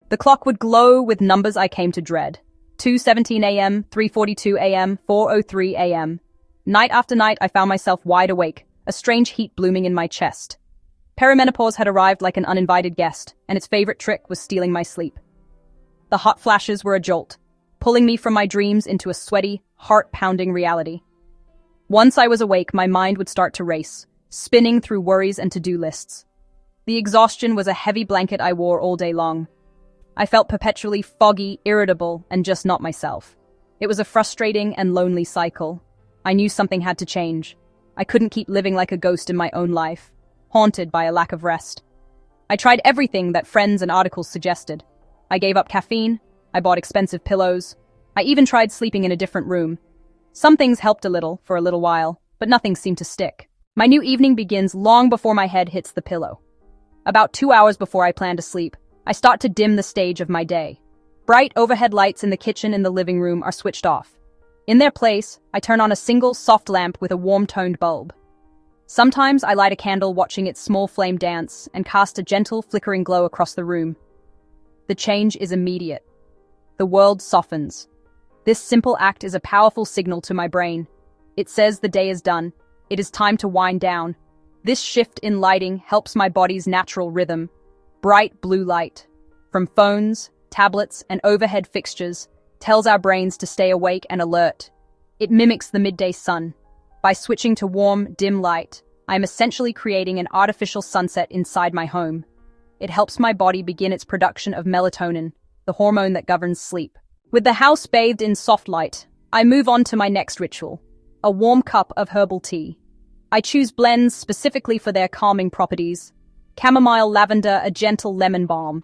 The clock would glow with numbers I came to dread. 2:17 a.m., 3:42 a.m., 4:03 a.m. Night after night, I found myself wide awake, a strange heat blooming in my chest. Perimenopause had arrived like an uninvited guest, and its favorite trick was stealing my sleep. The hot flashes were a jolt, pulling me from my dreams into a sweaty, heart-pounding reality. Once I was awake, my mind would start to race, spinning through worries and to-do lists. The exhaustion was a heavy blanket I wore all day long. I felt perpetually foggy, irritable, and just not myself. It was a frustrating and lonely cycle. I knew something had to change. I couldn't keep living like a ghost in my own life, haunted by a lack of rest. I tried everything that friends and articles suggested. I gave up caffeine, I bought expensive pillows, I even tried sleeping in a different room. Some things helped a little, for a little while, but nothing seemed to stick. My new evening begins long before my head hits the pillow. About 2 hours before I plan to sleep, I start to dim the stage of my day. Bright overhead lights in the kitchen and the living room are switched off. In their place, I turn on a single soft lamp with a warm-toned bulb. Sometimes I light a candle watching its small flame dance and cast a gentle, flickering glow across the room. The change is immediate. The world softens. This simple act is a powerful signal to my brain. It says the day is done. It is time to wind down. This shift in lighting helps my body's natural rhythm. Bright blue light, from phones, tablets, and overhead fixtures, tells our brains to stay awake and alert. It mimics the midday sun. By switching to warm, dim light, I am essentially creating an artificial sunset inside my home. It helps my body begin its production of melatonin, the hormone that governs sleep. With the house bathed in soft light, I move on to my next ritual, a warm cup of herbal tea. I choose blends specifically for their calming properties. Chamomile lavender, a gentle lemon balm.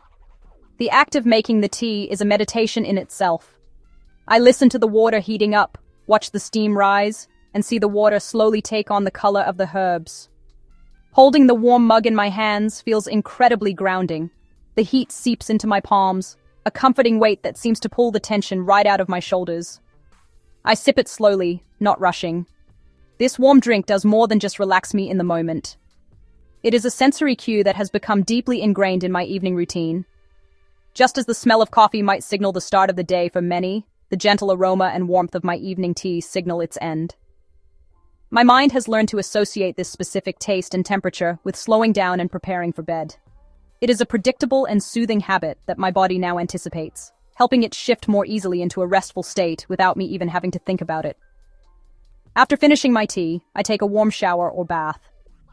The act of making the tea is a meditation in itself. I listen to the water heating up, watch the steam rise, and see the water slowly take on the color of the herbs. Holding the warm mug in my hands feels incredibly grounding. The heat seeps into my palms, a comforting weight that seems to pull the tension right out of my shoulders. I sip it slowly, not rushing. This warm drink does more than just relax me in the moment. It is a sensory cue that has become deeply ingrained in my evening routine. Just as the smell of coffee might signal the start of the day for many, the gentle aroma and warmth of my evening tea signal its end. My mind has learned to associate this specific taste and temperature with slowing down and preparing for bed. It is a predictable and soothing habit that my body now anticipates, helping it shift more easily into a restful state without me even having to think about it. After finishing my tea, I take a warm shower or bath.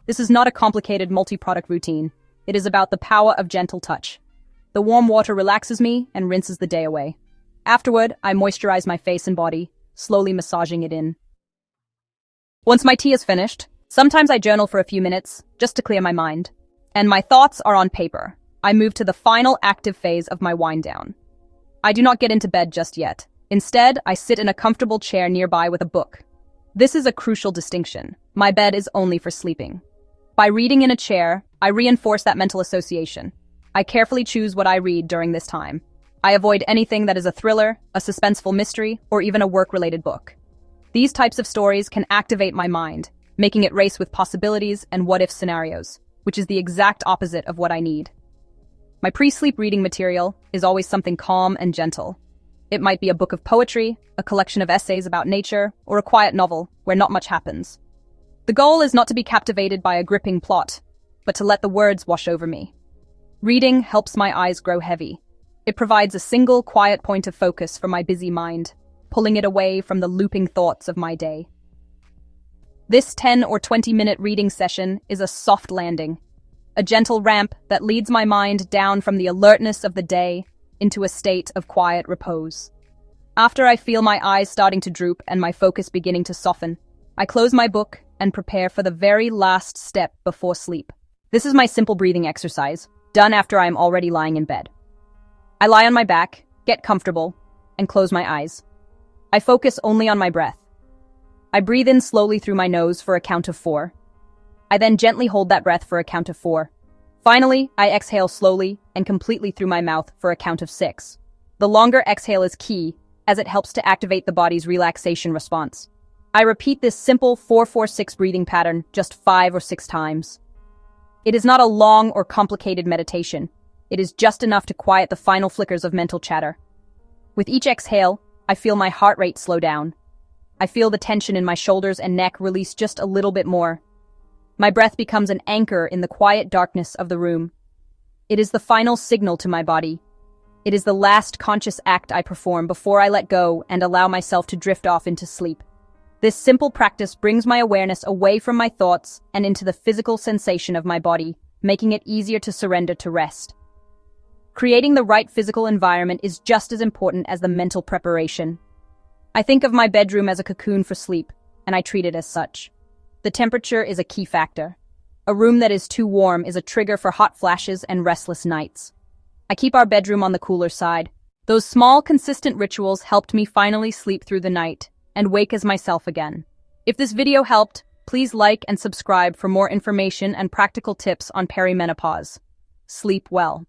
This is not a complicated multi-product routine. It is about the power of gentle touch. The warm water relaxes me and rinses the day away. Afterward, I moisturize my face and body, slowly massaging it in. Once my tea is finished, sometimes I journal for a few minutes, just to clear my mind. And my thoughts are on paper. I move to the final active phase of my wind down. I do not get into bed just yet. Instead, I sit in a comfortable chair nearby with a book. This is a crucial distinction. My bed is only for sleeping. By reading in a chair, I reinforce that mental association. I carefully choose what I read during this time. I avoid anything that is a thriller, a suspenseful mystery, or even a work-related book. These types of stories can activate my mind, making it race with possibilities and what-if scenarios, which is the exact opposite of what I need. My pre-sleep reading material is always something calm and gentle. It might be a book of poetry, a collection of essays about nature, or a quiet novel where not much happens. The goal is not to be captivated by a gripping plot, but to let the words wash over me. Reading helps my eyes grow heavy. It provides a single, quiet point of focus for my busy mind, pulling it away from the looping thoughts of my day. This 10 or 20-minute reading session is a soft landing, a gentle ramp that leads my mind down from the alertness of the day into a state of quiet repose. After I feel my eyes starting to droop and my focus beginning to soften, I close my book and prepare for the very last step before sleep. This is my simple breathing exercise, done after I am already lying in bed. I lie on my back, get comfortable, and close my eyes. I focus only on my breath. I breathe in slowly through my nose for a count of 4. I then gently hold that breath for a count of 4. Finally, I exhale slowly and completely through my mouth for a count of 6. The longer exhale is key, as it helps to activate the body's relaxation response. I repeat this simple 4-4-6 breathing pattern just 5 or 6 times. It is not a long or complicated meditation. It is just enough to quiet the final flickers of mental chatter. With each exhale, I feel my heart rate slow down. I feel the tension in my shoulders and neck release just a little bit more. My breath becomes an anchor in the quiet darkness of the room. It is the final signal to my body. It is the last conscious act I perform before I let go and allow myself to drift off into sleep. This simple practice brings my awareness away from my thoughts and into the physical sensation of my body, making it easier to surrender to rest. Creating the right physical environment is just as important as the mental preparation. I think of my bedroom as a cocoon for sleep, and I treat it as such. The temperature is a key factor. A room that is too warm is a trigger for hot flashes and restless nights. I keep our bedroom on the cooler side. Those small, consistent rituals helped me finally sleep through the night and wake as myself again. If this video helped, please like and subscribe for more information and practical tips on perimenopause. Sleep well.